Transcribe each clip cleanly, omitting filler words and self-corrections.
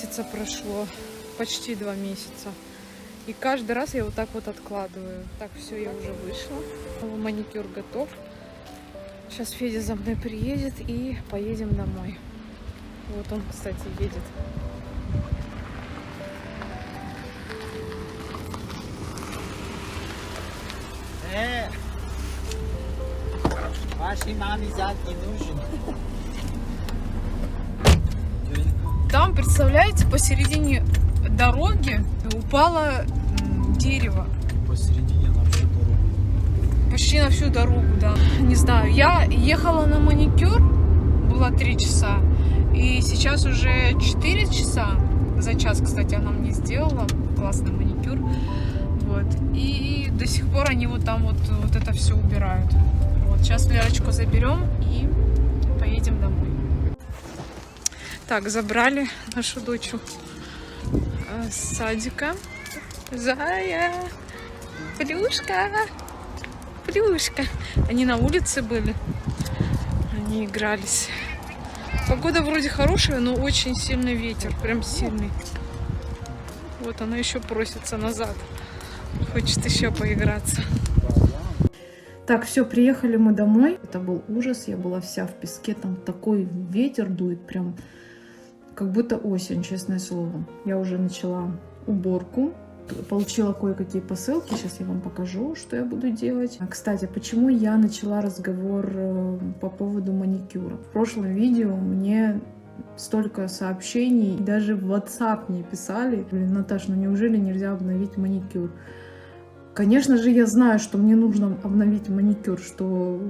месяца прошло, почти 2 месяца. И каждый раз я вот так вот откладываю. Так, все, я уже вышла. Маникюр готов. Сейчас Федя за мной приедет и поедем домой. Вот он, кстати, едет. Вашей маме зад не нужен. Там, представляете, посередине дороги упало дерево. Посередине на всю дорогу. Почти на всю дорогу, да. Не знаю, я ехала на маникюр, было 3 часа. И сейчас уже 4 часа. За час, кстати, она мне сделала классный маникюр. Вот. И до сих пор они вот там вот это все убирают. Вот. Сейчас Лерочку заберем и поедем домой. Так, забрали нашу дочу с садика. Зая! Плюшка! Плюшка! Они на улице были. Они игрались. Погода вроде хорошая, но очень сильный ветер. Прям сильный. Вот она еще просится назад. Хочет еще поиграться. Так, все, приехали мы домой. Это был ужас. Я была вся в песке. Там такой ветер дует. Прям как будто осень, честное слово. Я уже начала уборку. Получила кое-какие посылки. Сейчас я вам покажу, что я буду делать. Кстати, почему я начала разговор по поводу маникюра? В прошлом видео мне столько сообщений, даже в WhatsApp мне писали: блин, Наташ, ну неужели нельзя обновить маникюр? Конечно же, я знаю, что мне нужно обновить маникюр, что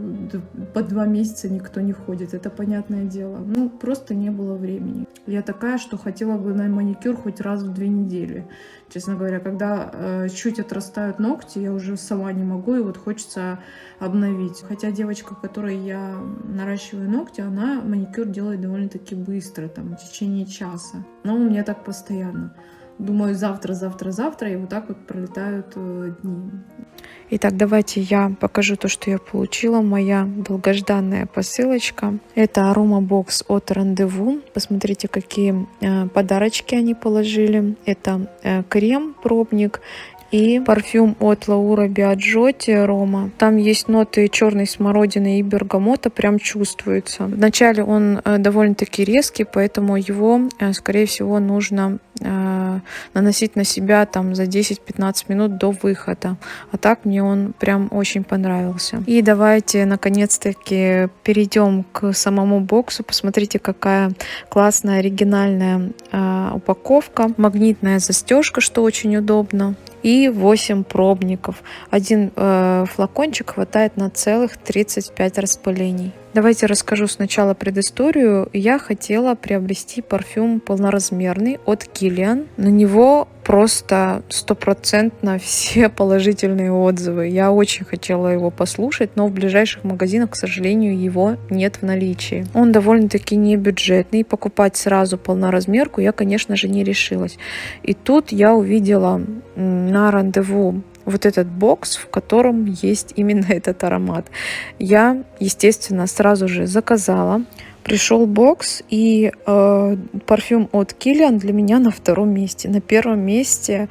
по 2 месяца никто не ходит, это понятное дело. Ну, просто не было времени. Я такая, что хотела бы на маникюр хоть раз в 2 недели. Честно говоря, когда чуть отрастают ногти, я уже сама не могу, и вот хочется обновить. Хотя девочка, которой я наращиваю ногти, она маникюр делает довольно-таки быстро, там, в течение часа. Но у меня так постоянно. Думаю, завтра, и вот так вот пролетают дни. Итак, давайте я покажу то, что я получила. Моя долгожданная посылочка. Это Aromabox от Rendezvous. Посмотрите, какие подарочки они положили. Это крем, пробник и парфюм от Laura Biagiotti Roma. Там есть ноты черной смородины и бергамота, прям чувствуется. Вначале он довольно-таки резкий, поэтому его, скорее всего, нужно наносить на себя там за 10-15 минут до выхода. А так мне он прям очень понравился. И давайте наконец-таки перейдем к самому боксу. Посмотрите, какая классная оригинальная упаковка. Магнитная застежка, что очень удобно. И 8 пробников. Один флакончик хватает на целых 35 распылений. Давайте расскажу сначала предысторию. Я хотела приобрести парфюм полноразмерный от Kilian. На него просто 100% все положительные отзывы. Я очень хотела его послушать, но в ближайших магазинах, к сожалению, его нет в наличии. Он довольно-таки не бюджетный. Покупать сразу полноразмерку я, конечно же, не решилась. И тут я увидела на Rendezvous вот этот бокс, в котором есть именно этот аромат. Я, естественно, сразу же заказала. Пришел бокс, и парфюм от Kilian для меня на 2-м месте. На 1-м месте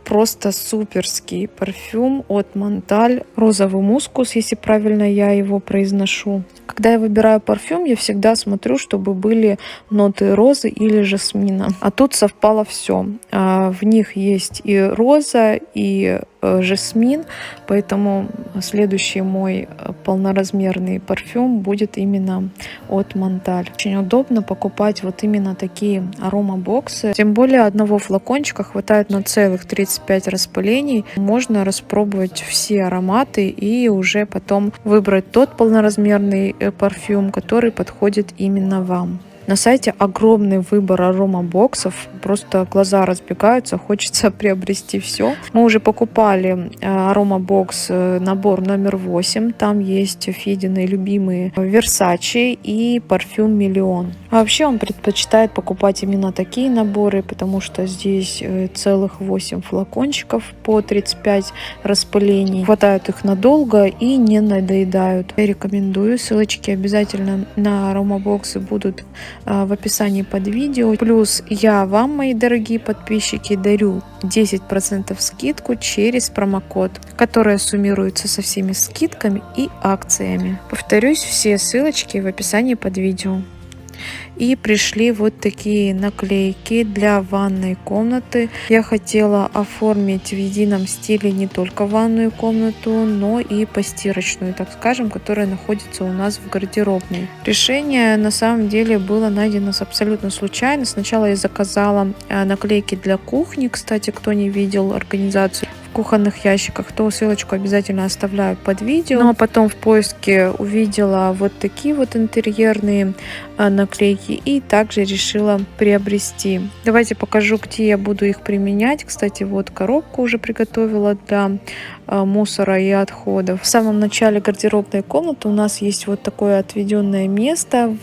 просто суперский парфюм от Монталь, розовый мускус, если правильно я его произношу. Когда я выбираю парфюм, я всегда смотрю, чтобы были ноты розы или жасмина. А тут совпало все. В них есть и роза, и жасмин, поэтому следующий мой полноразмерный парфюм будет именно от Монталь. Очень удобно покупать вот именно такие аромабоксы. Тем более одного флакончика хватает на целых 35 распылений. Можно распробовать все ароматы и уже потом выбрать тот полноразмерный парфюм, который подходит именно вам. На сайте огромный выбор аромабоксов, просто глаза разбегаются, хочется приобрести все. Мы уже покупали аромабокс набор номер 8, там есть Федины любимые Versace и парфюм Миллион. А вообще он предпочитает покупать именно такие наборы, потому что здесь целых 8 флакончиков по 35 распылений. Хватают их надолго и не надоедают. Я рекомендую, ссылочки обязательно на аромабоксы будут в описании под видео. Плюс я вам, мои дорогие подписчики, дарю 10% скидку через промокод, которая суммируется со всеми скидками и акциями. Повторюсь, все ссылочки в описании под видео. И пришли вот такие наклейки для ванной комнаты. Я хотела оформить в едином стиле не только ванную комнату, но и постирочную, так скажем, которая находится у нас в гардеробной. Решение на самом деле было найдено абсолютно случайно. Сначала я заказала наклейки для кухни. Кстати, кто не видел организацию в кухонных ящиках, то ссылочку обязательно оставляю под видео. Ну а потом в поиске увидела вот такие вот интерьерные наклейки и также решила приобрести. Давайте покажу, где я буду их применять. Кстати, вот коробку уже приготовила для мусора и отходов. В самом начале гардеробной комнаты у нас есть вот такое отведенное место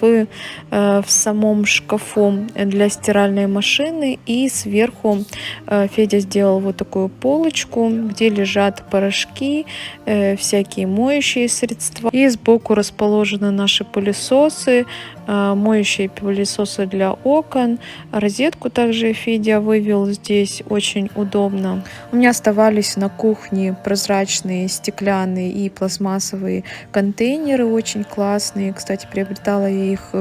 в самом шкафу для стиральной машины, и сверху Федя сделал вот такую полочку, где лежат порошки, всякие моющие средства, и сбоку расположены наши пылесосы, моющие пылесосы для окон. Розетку также Федя вывел здесь, очень удобно. У меня оставались на кухне прозрачные стеклянные и пластмассовые контейнеры, очень классные. Кстати, приобретала я их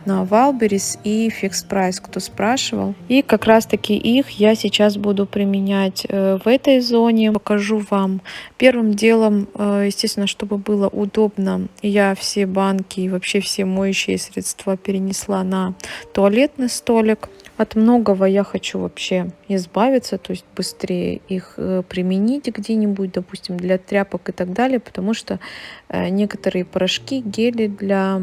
на Wildberries и Fixed Price, кто спрашивал. И как раз таки их я сейчас буду применять в этой зоне. Покажу вам. Первым делом, естественно, чтобы было удобно, я все банки и вообще все моющие средства перенесла на туалетный столик. От многого я хочу вообще избавиться, то есть быстрее их применить где-нибудь, допустим, для тряпок и так далее, потому что некоторые порошки, гели для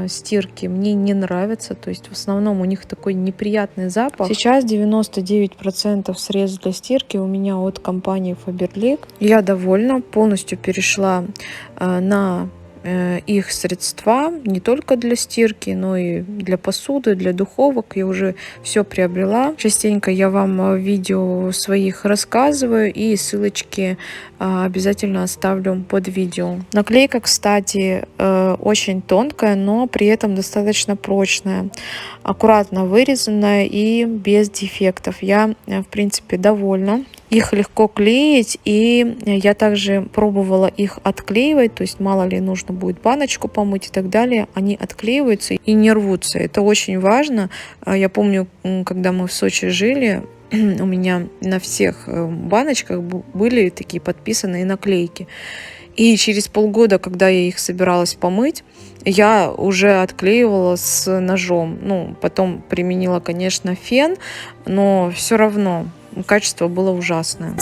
стирки мне не нравятся, то есть в основном у них такой неприятный запах. Сейчас 99% средств для стирки у меня от компании Faberlic. Я довольна, полностью перешла на их средства не только для стирки, но и для посуды, для духовок. Я уже все приобрела. Частенько я вам в видео своих рассказываю, и ссылочки обязательно оставлю под видео. Наклейка, кстати, очень тонкая, но при этом достаточно прочная, аккуратно вырезанная и без дефектов. Я, в принципе, довольна. Их легко клеить, и я также пробовала их отклеивать, то есть мало ли нужно будет баночку помыть и так далее, они отклеиваются и не рвутся. Это очень важно. Я помню, когда мы в Сочи жили, у меня на всех баночках были такие подписанные наклейки. И через полгода, когда я их собиралась помыть, я уже отклеивала с ножом. Ну, потом применила, конечно, фен, но все равно качество было ужасное.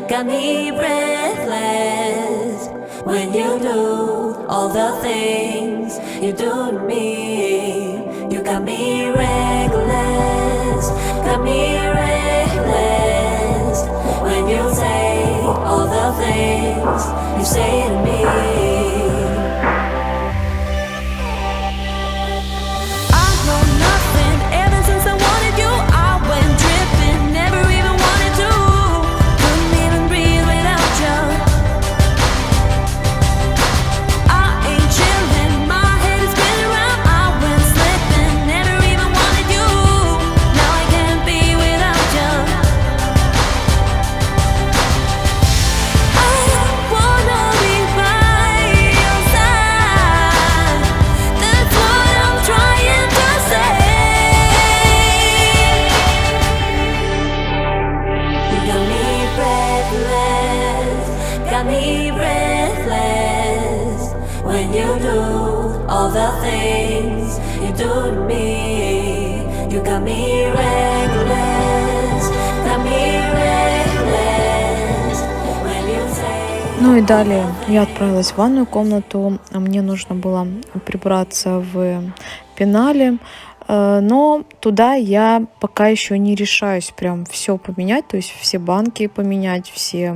Got me breathless when you do all the things you do to me. You got me reckless, got me reckless when you say all the things you say to me. All the things you do to me, you got me reckless, got me reckless when you say. Ну и далее я отправилась в ванную комнату. Мне нужно было прибраться в пенале. Но туда я пока еще не решаюсь прям все поменять, то есть все банки поменять, все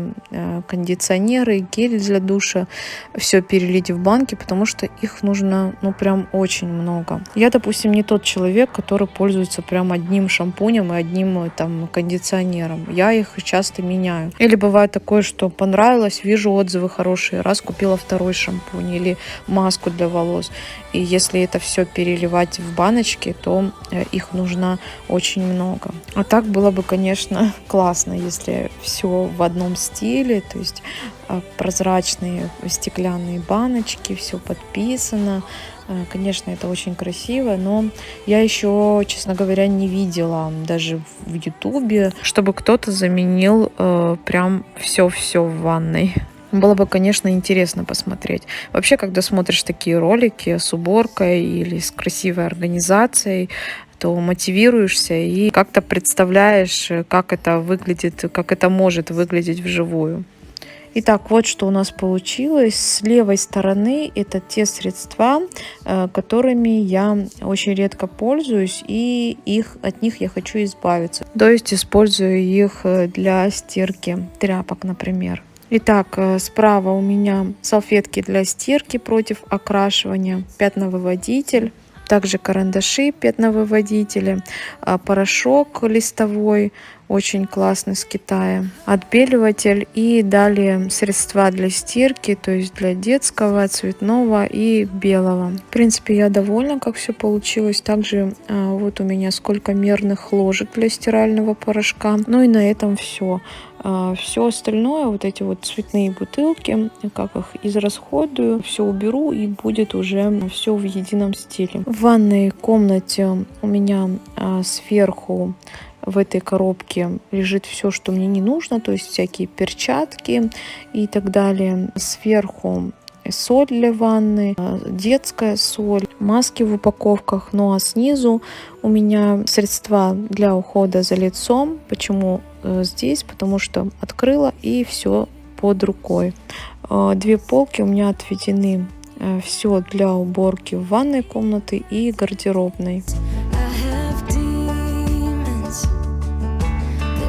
кондиционеры, гель для душа, все перелить в банки, потому что их нужно, ну, прям очень много. Я, допустим, не тот человек, который пользуется прям одним шампунем и одним там кондиционером. Я их часто меняю. Или бывает такое, что понравилось, вижу отзывы хорошие, раз купила второй шампунь или маску для волос. И если это все переливать в баночки, то их нужно очень много. А так было бы, конечно, классно, если все в одном стиле, то есть прозрачные стеклянные баночки, все подписано. Конечно, это очень красиво, но я еще, честно говоря, не видела даже в Ютубе, чтобы кто-то заменил прям все-все в ванной. Было бы, конечно, интересно посмотреть. Вообще, когда смотришь такие ролики с уборкой или с красивой организацией, то мотивируешься и как-то представляешь, как это выглядит, как это может выглядеть вживую. Итак, вот что у нас получилось. С левой стороны это те средства, которыми я очень редко пользуюсь, и от них я хочу избавиться. То есть использую их для стирки тряпок, например. Итак, справа у меня салфетки для стирки против окрашивания, пятновыводитель, также карандаши пятновыводители, порошок листовой, очень классный с Китая, отбеливатель и далее средства для стирки, то есть для детского, цветного и белого. В принципе, я довольна, как все получилось. Также вот у меня сколько мерных ложек для стирального порошка. Ну и на этом все. Все остальное, вот эти вот цветные бутылки, как их израсходую, все уберу, и будет уже все в едином стиле. В ванной комнате у меня сверху в этой коробке лежит все, что мне не нужно, то есть всякие перчатки и так далее. Сверху соль для ванны, детская соль, маски в упаковках. Ну а снизу у меня средства для ухода за лицом. Почему здесь? Потому что открыла, и все под рукой. Две полки у меня отведены. Все для уборки в ванной комнаты и гардеробной.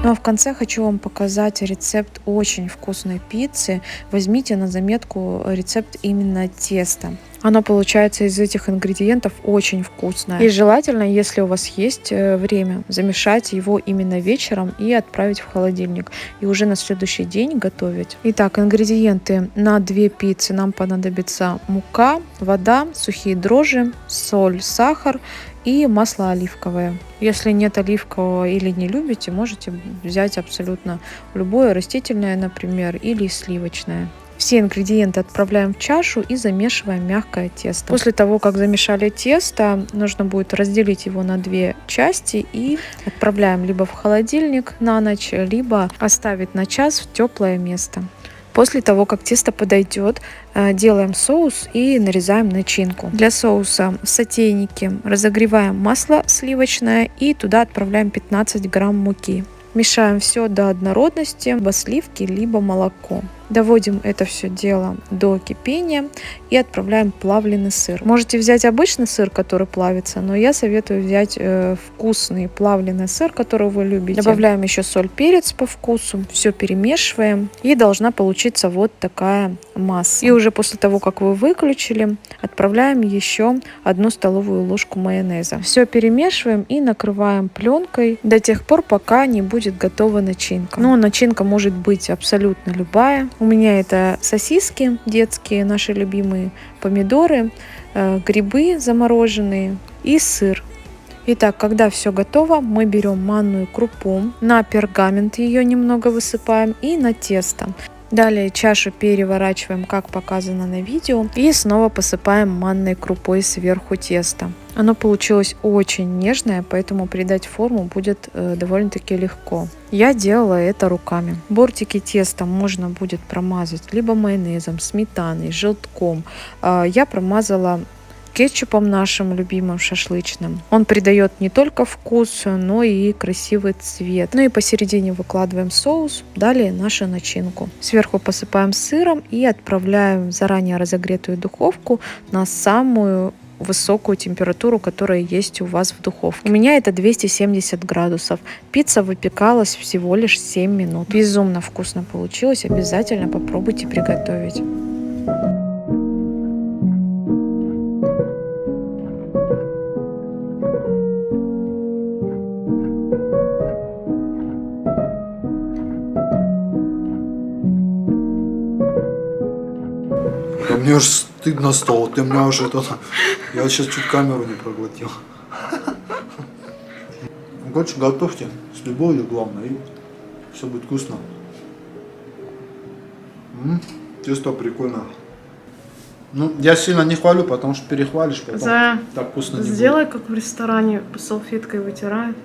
Ну а в конце хочу вам показать рецепт очень вкусной пиццы. Возьмите на заметку рецепт именно теста. Оно получается из этих ингредиентов очень вкусное. И желательно, если у вас есть время, замешать его именно вечером и отправить в холодильник. И уже на следующий день готовить. Итак, ингредиенты на 2 пиццы нам понадобится мука, вода, сухие дрожжи, соль, сахар и масло оливковое. Если нет оливкового или не любите, можете взять абсолютно любое, растительное, например, или сливочное. Все ингредиенты отправляем в чашу и замешиваем мягкое тесто. После того, как замешали тесто, нужно будет разделить его на 2 части и отправляем либо в холодильник на ночь, либо оставить на час в теплое место. После того, как тесто подойдет, делаем соус и нарезаем начинку. Для соуса в сотейнике разогреваем масло сливочное и туда отправляем 15 грамм муки. Мешаем все до однородности, либо сливки, либо молоко. Доводим это все дело до кипения и отправляем плавленый сыр. Можете взять обычный сыр, который плавится, но я советую взять вкусный плавленый сыр, который вы любите. Добавляем еще соль, перец по вкусу, все перемешиваем, и должна получиться вот такая масса. И уже после того, как вы выключили, отправляем еще 1 столовую ложку майонеза. Все перемешиваем и накрываем пленкой до тех пор, пока не будет готова начинка. Но начинка может быть абсолютно любая. У меня это сосиски детские, наши любимые, помидоры, грибы замороженные и сыр. Итак, когда все готово, мы берем манную крупу, на пергамент ее немного высыпаем и на тесто. Далее чашу переворачиваем, как показано на видео, и снова посыпаем манной крупой сверху теста. Оно получилось очень нежное, поэтому придать форму будет довольно-таки легко. Я делала это руками. Бортики теста можно будет промазать либо майонезом, сметаной, желтком. Я промазала кетчупом нашим любимым шашлычным. Он придает не только вкус, но и красивый цвет. Ну и посередине выкладываем соус, далее нашу начинку. Сверху посыпаем сыром и отправляем в заранее разогретую духовку на самую высокую температуру, которая есть у вас в духовке. У меня это 270 градусов. Пицца выпекалась всего лишь 7 минут. Безумно вкусно получилось. Обязательно попробуйте приготовить. Да мне аж стыдно стало, ты меня уже это... Я сейчас чуть камеру не проглотил. Короче, готовьте с любовью, главное, и все будет вкусно. Тесто прикольно. Ну, я сильно не хвалю, потому что перехвалишь, потом так вкусно не будет. Сделай, как в ресторане, салфеткой вытирают.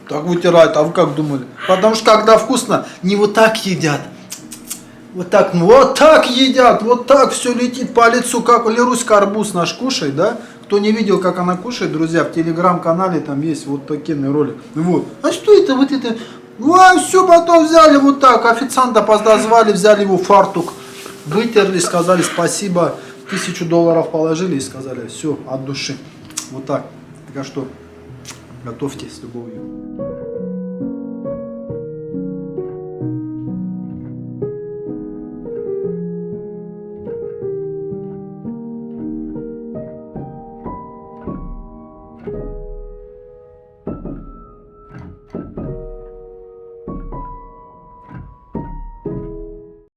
Так вытирают, а вы как думали? Потому что когда вкусно, не вот так едят. Вот так, ну вот так едят, вот так все летит по лицу, как Леруська арбуз наш кушает, да? Кто не видел, как она кушает, друзья, в телеграм-канале там есть вот такие ролик. Вот. А что это, вот это? Ой, все, потом взяли вот так, официанта подозвали, взяли его фартук, вытерли, сказали спасибо, $1000 положили и сказали, все, от души. Вот так. Так что готовьте с любовью.